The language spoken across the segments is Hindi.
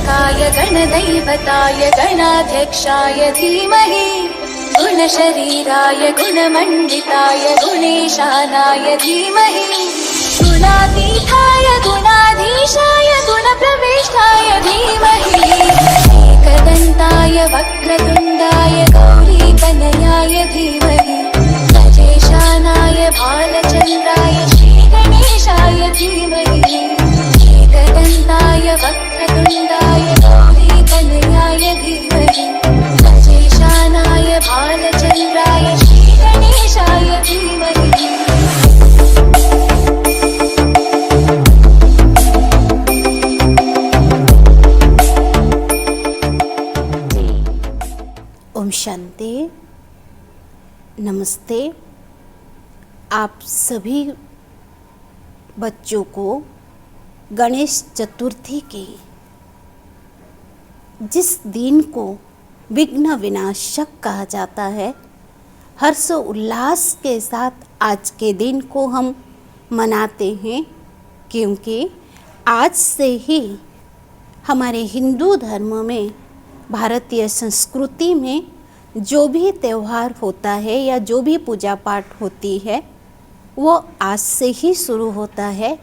गणनायकाय गणदैवताय गणाध्यक्षाय धीमहि गुणशरीराय गुणमण्डिताय गुणेशानाय धीमहि गुणातीताय गुणाधीशाय गुणप्रविष्टाय धीमहि एकदन्ताय वक्रतुण्डाय गौरीतनयाय धीमहि गजेशानाय भालचन्द्राय श्रीगणेशाय धीमहि एकदन्ताय वक्रतुण्डाय गौरीतनयाय धीमहि गजेशानाय भालचन्द्राय श्रीगणेशाय धीमहि। ओम शांति। नमस्ते। आप सभी बच्चों को गणेश चतुर्थी के जिस दिन को विघ्न विनाशक कहा जाता है, हर्ष उल्लास के साथ आज के दिन को हम मनाते हैं, क्योंकि आज से ही हमारे हिंदू धर्म में, भारतीय संस्कृति में जो भी त्यौहार होता है या जो भी पूजा पाठ होती है वो आज से ही शुरू होता है।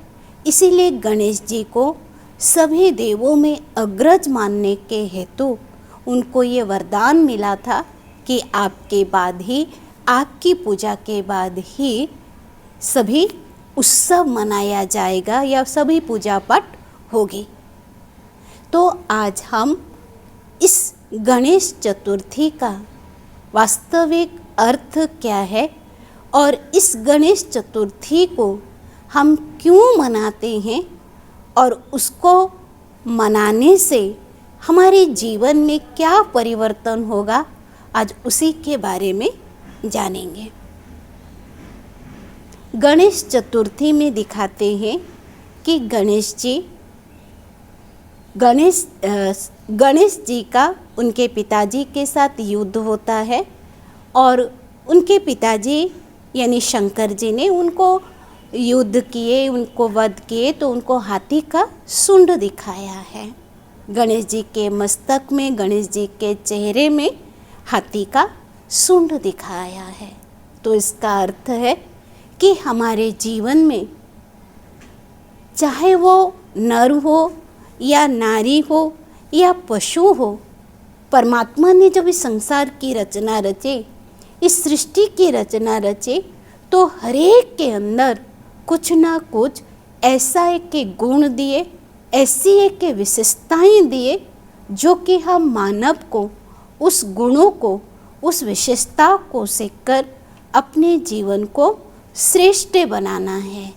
इसीलिए गणेश जी को सभी देवों में अग्रज मानने के हेतु उनको ये वरदान मिला था कि आपके बाद ही, आपकी पूजा के बाद ही सभी उत्सव मनाया जाएगा या सभी पूजा पाठ होगी। तो आज हम इस गणेश चतुर्थी का वास्तविक अर्थ क्या है और इस गणेश चतुर्थी को हम क्यों मनाते हैं और उसको मनाने से हमारे जीवन में क्या परिवर्तन होगा, आज उसी के बारे में जानेंगे। गणेश चतुर्थी में दिखाते हैं कि गणेश जी का उनके पिताजी के साथ युद्ध होता है और उनके पिताजी यानी शंकर जी ने उनको युद्ध किए, उनको वध किए, तो उनको हाथी का सूंड दिखाया है। गणेश जी के मस्तक में, गणेश जी के चेहरे में हाथी का सूंड दिखाया है। तो इसका अर्थ है कि हमारे जीवन में चाहे वो नर हो या नारी हो या पशु हो, परमात्मा ने जब इस संसार की रचना रचे, इस सृष्टि की रचना रचे, तो हर एक के अंदर कुछ ना कुछ ऐसा एक के गुण दिए, ऐसी एक के विशेषताएं दिए जो कि हम मानव को उस गुणों को, उस विशेषता को सीखकर अपने जीवन को श्रेष्ठ बनाना है।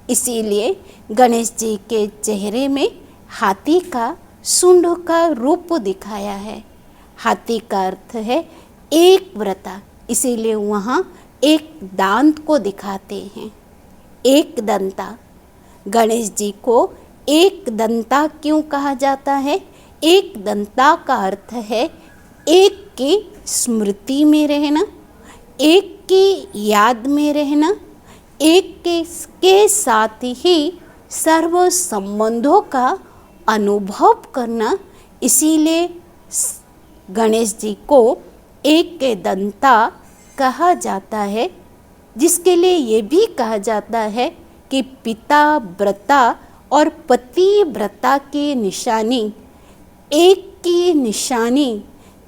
इसीलिए गणेश जी के चेहरे में हाथी का सूंड का रूप दिखाया है। हाथी का अर्थ है एक व्रता, इसीलिए वहाँ एक दांत को दिखाते हैं, एक दंता। गणेश जी को एक दंता क्यों कहा जाता है? एक दंता का अर्थ है एक की स्मृति में रहना, एक की याद में रहना, एक के साथ ही सर्व संबंधों का अनुभव करना। इसीलिए गणेश जी को एक के दंता कहा जाता है, जिसके लिए ये भी कहा जाता है कि पिता व्रता और पति व्रता की निशानी, एक की निशानी,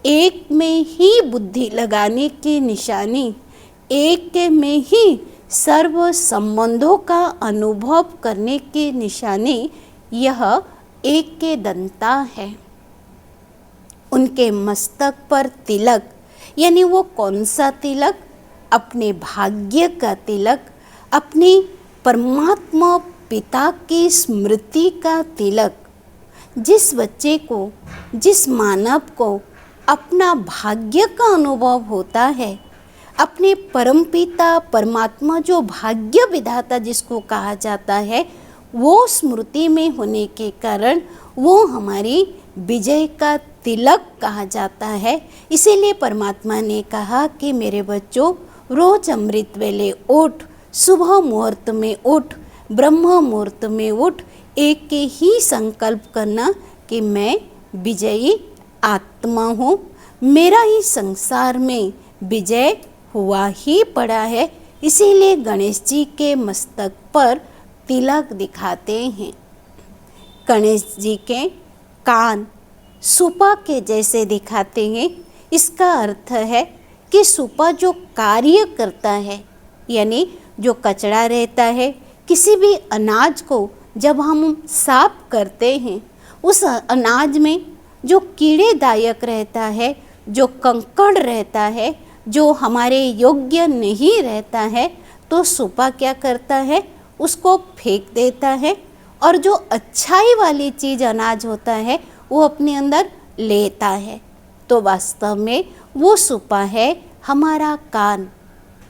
एक में ही बुद्धि लगाने की निशानी, एक में ही सर्व संबंधों का अनुभव करने की निशानी, यह एक के दंता है। उनके मस्तक पर तिलक, यानी वो कौन सा तिलक? अपने भाग्य का तिलक, अपने परमात्मा पिता की स्मृति का तिलक। जिस बच्चे को, जिस मानव को अपना भाग्य का अनुभव होता है, अपने परमपिता परमात्मा जो भाग्य विधाता जिसको कहा जाता है, वो स्मृति में होने के कारण वो हमारी विजय का तिलक कहा जाता है। इसीलिए परमात्मा ने कहा कि मेरे बच्चों, रोज अमृत वेले उठ, सुबह मुहूर्त में उठ, ब्रह्म मुहूर्त में उठ, एक के ही संकल्प करना कि मैं विजयी आत्मा हूँ, मेरा इस संसार में विजय हुआ ही पड़ा है। इसीलिए गणेश जी के मस्तक पर तिलक दिखाते हैं। गणेश जी के कान सुपा के जैसे दिखाते हैं। इसका अर्थ है कि सुपा जो कार्य करता है, यानी जो कचरा रहता है, किसी भी अनाज को जब हम साफ करते हैं, उस अनाज में जो कीड़ेदायक रहता है, जो कंकड़ रहता है, जो हमारे योग्य नहीं रहता है, तो सुपा क्या करता है, उसको फेंक देता है और जो अच्छाई वाली चीज़ अनाज होता है वो अपने अंदर लेता है। तो वास्तव में वो सुपा है हमारा कान।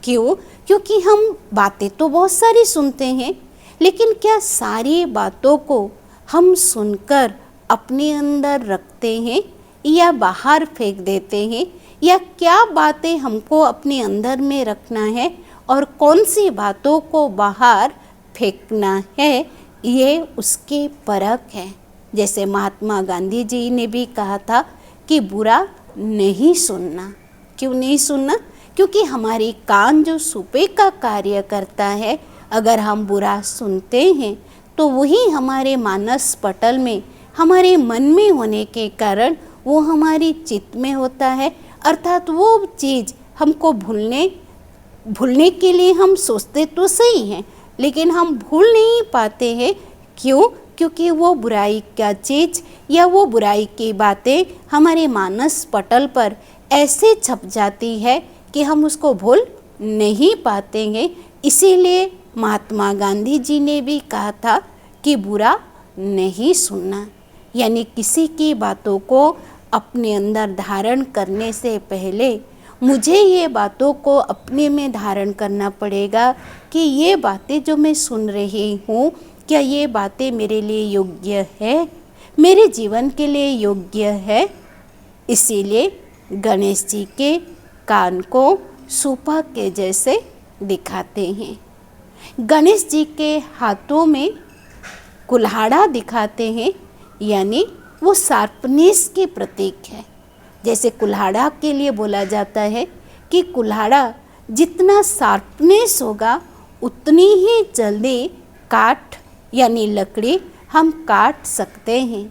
क्यों? क्योंकि हम बातें तो बहुत सारी सुनते हैं, लेकिन क्या सारी बातों को हम सुनकर अपने अंदर रखते हैं या बाहर फेंक देते हैं, या क्या बातें हमको अपने अंदर में रखना है और कौन सी बातों को बाहर फेंकना है, ये उसके परख है। जैसे महात्मा गांधी जी ने भी कहा था कि बुरा नहीं सुनना। क्यों नहीं सुनना? क्योंकि हमारी कान जो सुपे का कार्य करता है, अगर हम बुरा सुनते हैं तो वही हमारे मानस पटल में, हमारे मन में होने के कारण वो हमारी चित्त में होता है। अर्थात वो चीज़ हमको भूलने के लिए हम सोचते तो सही हैं, लेकिन हम भूल नहीं पाते हैं। क्यों? क्योंकि वो बुराई का चीज़ या वो बुराई की बातें हमारे मानस पटल पर ऐसे छप जाती है कि हम उसको भूल नहीं पाते हैं। इसीलिए महात्मा गांधी जी ने भी कहा था कि बुरा नहीं सुनना, यानी किसी की बातों को अपने अंदर धारण करने से पहले मुझे ये बातों को अपने में धारण करना पड़ेगा कि ये बातें जो मैं सुन रही हूँ, क्या ये बातें मेरे लिए योग्य है, मेरे जीवन के लिए योग्य है। इसीलिए गणेश जी के कान को सुपा के जैसे दिखाते हैं। गणेश जी के हाथों में कुल्हाड़ा दिखाते हैं, यानी वो शार्पनेस के प्रतीक है। जैसे कुल्हाड़ा के लिए बोला जाता है कि कुल्हाड़ा जितना शार्पनेस होगा उतनी ही जल्दी काट यानी लकड़ी हम काट सकते हैं।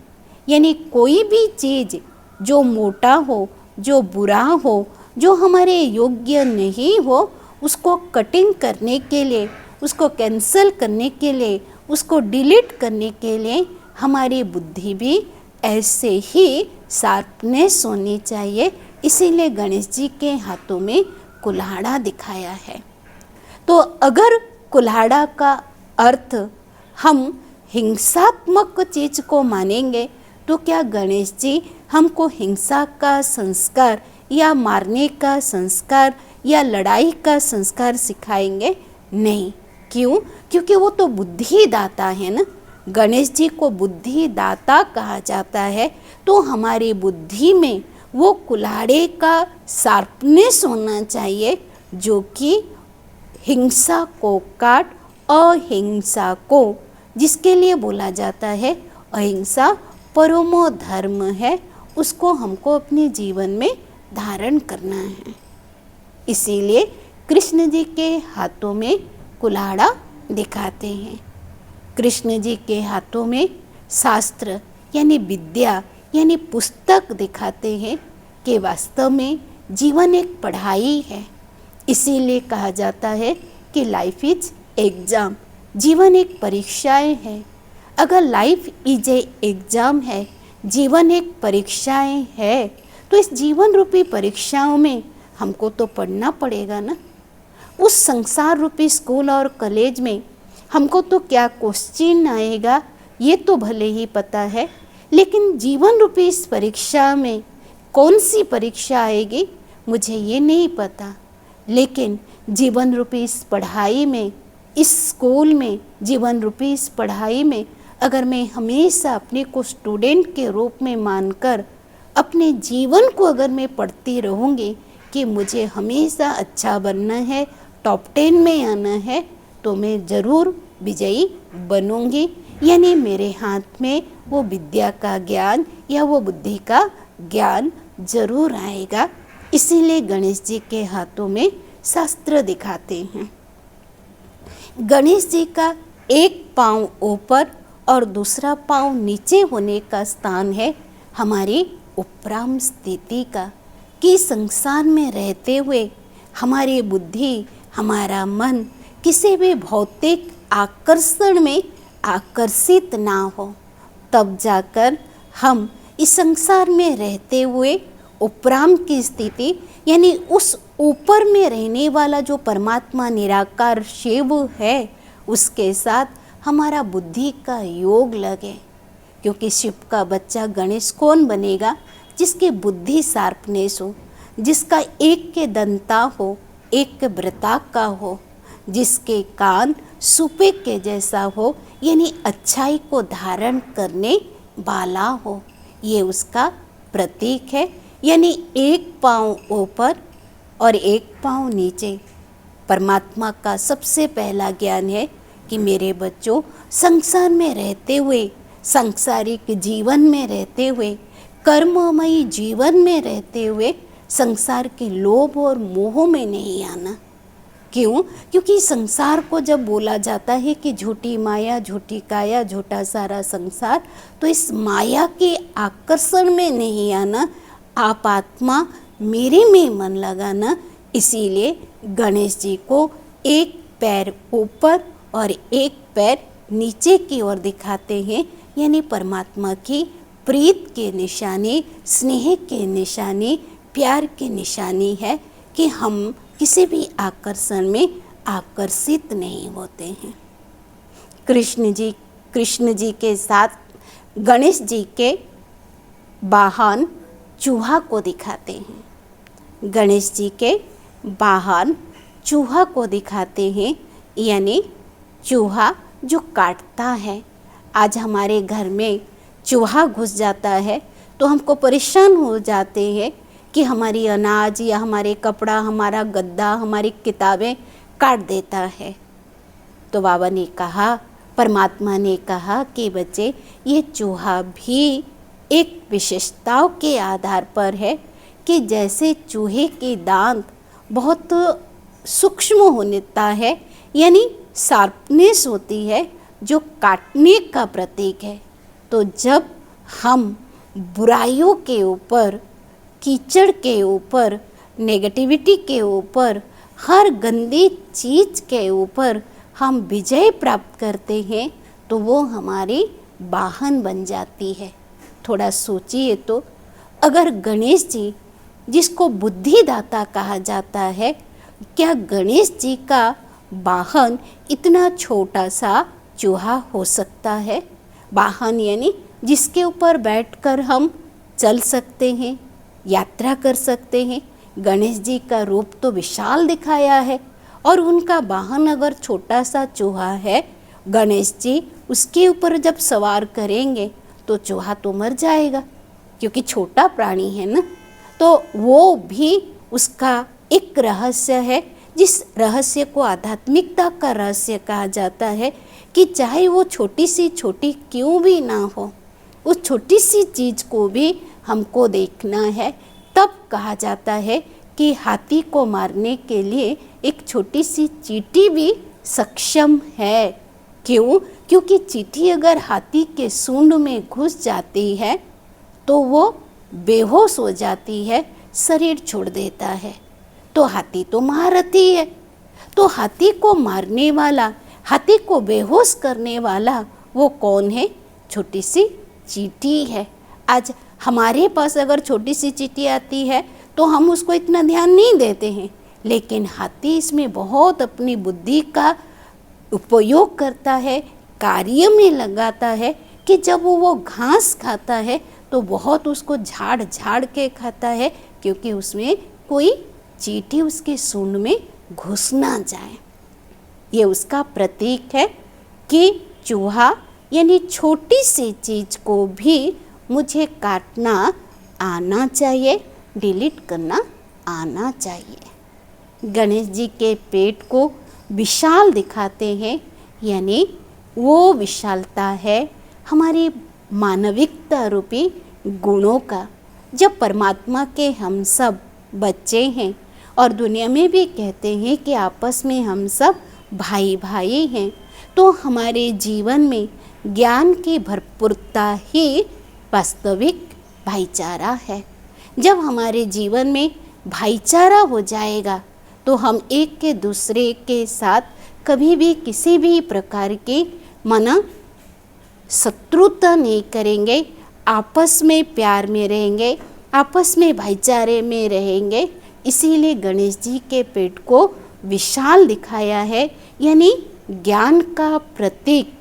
यानी कोई भी चीज़ जो मोटा हो, जो बुरा हो, जो हमारे योग्य नहीं हो, उसको कटिंग करने के लिए, उसको कैंसल करने के लिए, उसको डिलीट करने के लिए हमारी बुद्धि भी ऐसे ही शार्पनेस होनी चाहिए। इसीलिए गणेश जी के हाथों में कुल्हाड़ा दिखाया है। तो अगर कुल्हाड़ा का अर्थ हम हिंसात्मक चीज़ को मानेंगे, तो क्या गणेश जी हमको हिंसा का संस्कार या मारने का संस्कार या लड़ाई का संस्कार सिखाएंगे? नहीं। क्यों? क्योंकि वो तो बुद्धिदाता है ना। गणेश जी को बुद्धिदाता कहा जाता है। तो हमारी बुद्धि में वो कुल्हाड़े का शार्पनेस होना चाहिए, जो कि हिंसा को काट अहिंसा को, जिसके लिए बोला जाता है अहिंसा परमो धर्म है, उसको हमको अपने जीवन में धारण करना है। इसीलिए कृष्ण जी के हाथों में कुल्हाड़ा दिखाते हैं। कृष्ण जी के हाथों में शास्त्र यानी विद्या यानी पुस्तक दिखाते हैं कि वास्तव में जीवन एक पढ़ाई है। इसीलिए कहा जाता है कि लाइफ इज एग्जाम, जीवन एक परीक्षाएं है। अगर लाइफ इज ए एग्जाम है, जीवन एक परीक्षाएं है, तो इस जीवन रूपी परीक्षाओं में हमको तो पढ़ना पड़ेगा ना। उस संसार रूपी स्कूल और कॉलेज में हमको तो क्या क्वेश्चन आएगा ये तो भले ही पता है, लेकिन जीवन रूपी इस परीक्षा में कौन सी परीक्षा आएगी मुझे ये नहीं पता। लेकिन जीवन रूपी इस पढ़ाई में, इस स्कूल में, जीवन रूपी इस पढ़ाई में अगर मैं हमेशा अपने को स्टूडेंट के रूप में मानकर अपने जीवन को अगर मैं पढ़ती रहूँगी कि मुझे हमेशा अच्छा बनना है, टॉप 10 में आना है, तो मैं ज़रूर विजयी बनूंगी। यानी मेरे हाथ में वो विद्या का ज्ञान या वो बुद्धि का ज्ञान जरूर आएगा। इसीलिए गणेश जी के हाथों में शास्त्र दिखाते हैं। गणेश जी का एक पाँव ऊपर और दूसरा पाँव नीचे होने का स्थान है हमारी उपराम स्थिति का, कि संसार में रहते हुए हमारी बुद्धि, हमारा मन किसी भी भौतिक आकर्षण में आकर्षित ना हो, तब जाकर हम इस संसार में रहते हुए उपराम की स्थिति यानी उस ऊपर में रहने वाला जो परमात्मा निराकार शिव है उसके साथ हमारा बुद्धि का योग लगे। क्योंकि शिव का बच्चा गणेश कौन बनेगा? जिसकी बुद्धि शार्पनेस हो, जिसका एक के दंता हो, एक के वृत्ताक का हो, जिसके कान सुपे के जैसा हो, यानी अच्छाई को धारण करने वाला हो। ये उसका प्रतीक है। यानी एक पाँव ऊपर और एक पाँव नीचे। परमात्मा का सबसे पहला ज्ञान है कि मेरे बच्चों, संसार में रहते हुए, सांसारिक जीवन में रहते हुए, कर्ममयी जीवन में रहते हुए संसार के लोभ और मोह में नहीं आना। क्यों? क्योंकि संसार को जब बोला जाता है कि झूठी माया, झूठी काया, झूठा सारा संसार, तो इस माया के आकर्षण में नहीं आना, आप आत्मा मेरे में मन लगाना। इसीलिए गणेश जी को एक पैर ऊपर और एक पैर नीचे की ओर दिखाते हैं, यानी परमात्मा की प्रीत के निशानी, स्नेह के निशानी, प्यार की निशानी है कि हम किसी भी आकर्षण में आकर्षित नहीं होते हैं। कृष्ण जी के साथ गणेश जी के वाहन चूहा को दिखाते हैं। गणेश जी के वाहन चूहा को दिखाते हैं, यानी चूहा जो काटता है। आज हमारे घर में चूहा घुस जाता है तो हमको परेशान हो जाते हैं कि हमारी अनाज या हमारे कपड़ा, हमारा गद्दा, हमारी किताबें काट देता है। तो बाबा ने कहा, परमात्मा ने कहा कि बच्चे, ये चूहा भी एक विशेषताओं के आधार पर है कि जैसे चूहे के दांत बहुत सूक्ष्म होता है, यानी शार्पनेस होती है जो काटने का प्रतीक है। तो जब हम बुराइयों के ऊपर, कीचड़ के ऊपर, नेगेटिविटी के ऊपर, हर गंदी चीज़ के ऊपर हम विजय प्राप्त करते हैं तो वो हमारी वाहन बन जाती है। थोड़ा सोचिए तो, अगर गणेश जी जिसको बुद्धिदाता कहा जाता है, क्या गणेश जी का वाहन इतना छोटा सा चूहा हो सकता है? वाहन यानी जिसके ऊपर बैठकर हम चल सकते हैं, यात्रा कर सकते हैं। गणेश जी का रूप तो विशाल दिखाया है और उनका वाहन अगर छोटा सा चूहा है, गणेश जी उसके ऊपर जब सवार करेंगे तो चूहा तो मर जाएगा, क्योंकि छोटा प्राणी है ना। तो वो भी उसका एक रहस्य है, जिस रहस्य को आध्यात्मिकता का रहस्य कहा जाता है कि चाहे वो छोटी सी छोटी क्यों भी ना हो, उस छोटी सी चीज़ को भी हमको देखना है। तब कहा जाता है कि हाथी को मारने के लिए एक छोटी सी चींटी भी सक्षम है। क्यों? क्योंकि चींटी अगर हाथी के सूंड में घुस जाती है तो वो बेहोश हो जाती है, शरीर छोड़ देता है। तो हाथी तो महारथी है, तो हाथी को मारने वाला, हाथी को बेहोश करने वाला वो कौन है? छोटी सी चींटी है। आज हमारे पास अगर छोटी सी चींटी आती है तो हम उसको इतना ध्यान नहीं देते हैं, लेकिन हाथी इसमें बहुत अपनी बुद्धि का उपयोग करता है, कार्य में लगाता है कि जब वो घास खाता है तो बहुत उसको झाड़ झाड़ के खाता है, क्योंकि उसमें कोई चींटी उसके सूंड में घुस ना जाए। ये उसका प्रतीक है कि चूहा यानी छोटी सी चीज़ को भी मुझे काटना आना चाहिए, डिलीट करना आना चाहिए। गणेश जी के पेट को विशाल दिखाते हैं, यानी वो विशालता है हमारी मानविकता रूपी गुणों का। जब परमात्मा के हम सब बच्चे हैं और दुनिया में भी कहते हैं कि आपस में हम सब भाई भाई हैं, तो हमारे जीवन में ज्ञान की भरपूरता ही वास्तविक भाईचारा है। जब हमारे जीवन में भाईचारा हो जाएगा तो हम एक के दूसरे के साथ कभी भी किसी भी प्रकार की शत्रुता नहीं करेंगे, आपस में प्यार में रहेंगे, आपस में भाईचारे में रहेंगे। इसीलिए गणेश जी के पेट को विशाल दिखाया है, यानी ज्ञान का प्रतीक,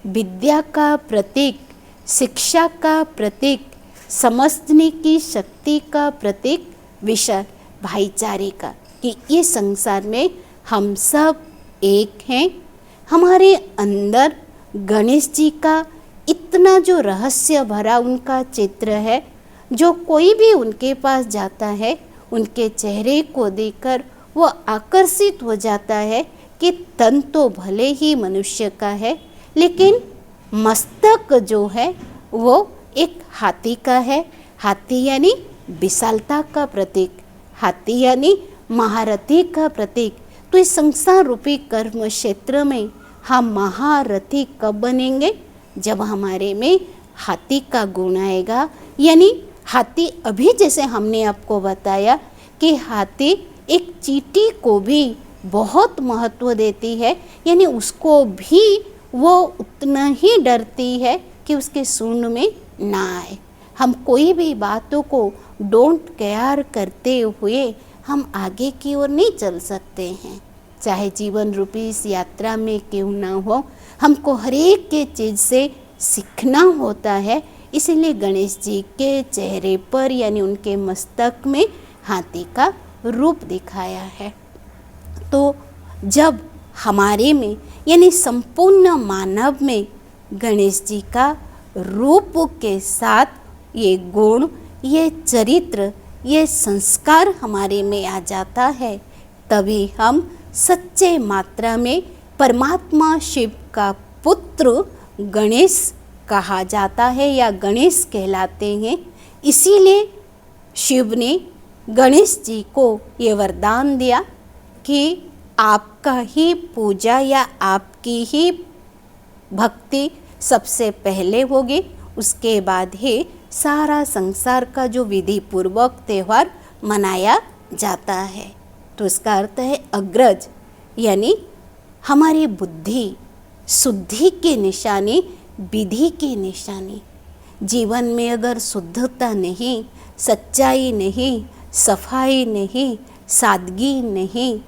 विद्या का प्रतीक, शिक्षा का प्रतीक, समझने की शक्ति का प्रतीक, विशाल भाईचारे का, कि ये संसार में हम सब एक हैं। हमारे अंदर गणेश जी का इतना जो रहस्य भरा उनका चित्र है, जो कोई भी उनके पास जाता है उनके चेहरे को देखकर वो आकर्षित हो जाता है कि तन तो भले ही मनुष्य का है, लेकिन मस्तक जो है वो एक हाथी का है। हाथी यानी विशालता का प्रतीक, हाथी यानी महारथी का प्रतीक। तो इस संसार रूपी कर्म क्षेत्र में हम महारथी कब बनेंगे? जब हमारे में हाथी का गुण आएगा। यानी हाथी, अभी जैसे हमने आपको बताया कि हाथी एक चींटी को भी बहुत महत्व देती है, यानी उसको भी वो उतना ही डरती है कि उसके सूंड में ना आए। हम कोई भी बातों को डोंट केयर करते हुए हम आगे की ओर नहीं चल सकते हैं, चाहे जीवन रूपी इस यात्रा में क्यों ना हो। हमको हर एक के चीज़ से सीखना होता है। इसीलिए गणेश जी के चेहरे पर यानी उनके मस्तक में हाथी का रूप दिखाया है। तो जब हमारे में यानी संपूर्ण मानव में गणेश जी का रूप के साथ ये गुण, ये चरित्र, ये संस्कार हमारे में आ जाता है, तभी हम सच्चे मात्रा में परमात्मा शिव का पुत्र गणेश कहा जाता है या गणेश कहलाते हैं। इसीलिए शिव ने गणेश जी को ये वरदान दिया कि आपका ही पूजा या आपकी ही भक्ति सबसे पहले होगी, उसके बाद ही सारा संसार का जो विधि पूर्वक त्यौहार मनाया जाता है। तो इसका अर्थ है अग्रज, यानी हमारी बुद्धि शुद्धि की निशानी, विधि की निशानी। जीवन में अगर शुद्धता नहीं, सच्चाई नहीं, सफाई नहीं, सादगी नहीं,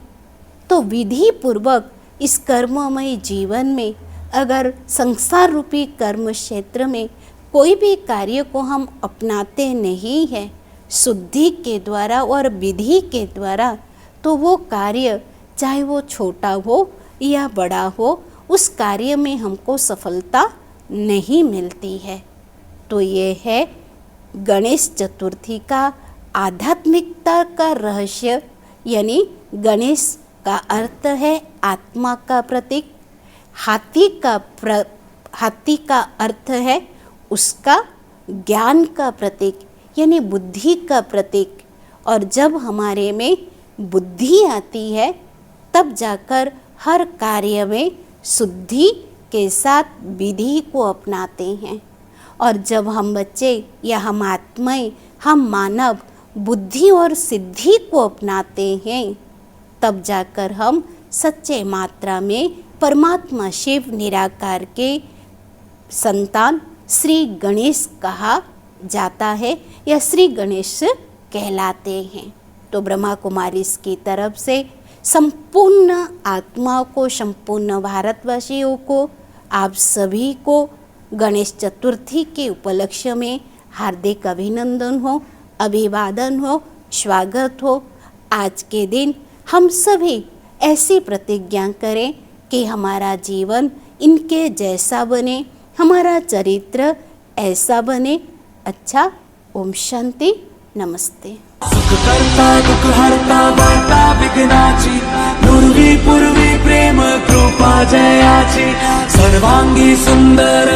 तो विधि पूर्वक इस कर्ममय जीवन में अगर संसार रूपी कर्म क्षेत्र में कोई भी कार्य को हम अपनाते नहीं हैं शुद्धि के द्वारा और विधि के द्वारा, तो वो कार्य चाहे वो छोटा हो या बड़ा हो, उस कार्य में हमको सफलता नहीं मिलती है। तो ये है गणेश चतुर्थी का आध्यात्मिकता का रहस्य, यानी गणेश का अर्थ है आत्मा का प्रतीक, हाथी का अर्थ है उसका ज्ञान का प्रतीक, यानी बुद्धि का प्रतीक। और जब हमारे में बुद्धि आती है तब जाकर हर कार्य में शुद्धि के साथ विधि को अपनाते हैं। और जब हम बच्चे या हम आत्माएं, हम मानव बुद्धि और सिद्धि को अपनाते हैं, तब जाकर हम सच्चे मात्रा में परमात्मा शिव निराकार के संतान श्री गणेश कहा जाता है या श्री गणेश कहलाते हैं। तो ब्रह्मा कुमारी की तरफ से संपूर्ण आत्माओं को, संपूर्ण भारतवासियों को, आप सभी को गणेश चतुर्थी के उपलक्ष्य में हार्दिक अभिनंदन हो, अभिवादन हो, स्वागत हो। आज के दिन हम सभी ऐसी प्रतिज्ञा करें कि हमारा जीवन इनके जैसा बने, हमारा चरित्र ऐसा बने। अच्छा, ओम शांति, नमस्ते। सुख करता दुख हरता वार्ता विघ्नाची, पूर्वी पूर्वी प्रेम कृपा जयाची। सर्वांगी सुंदर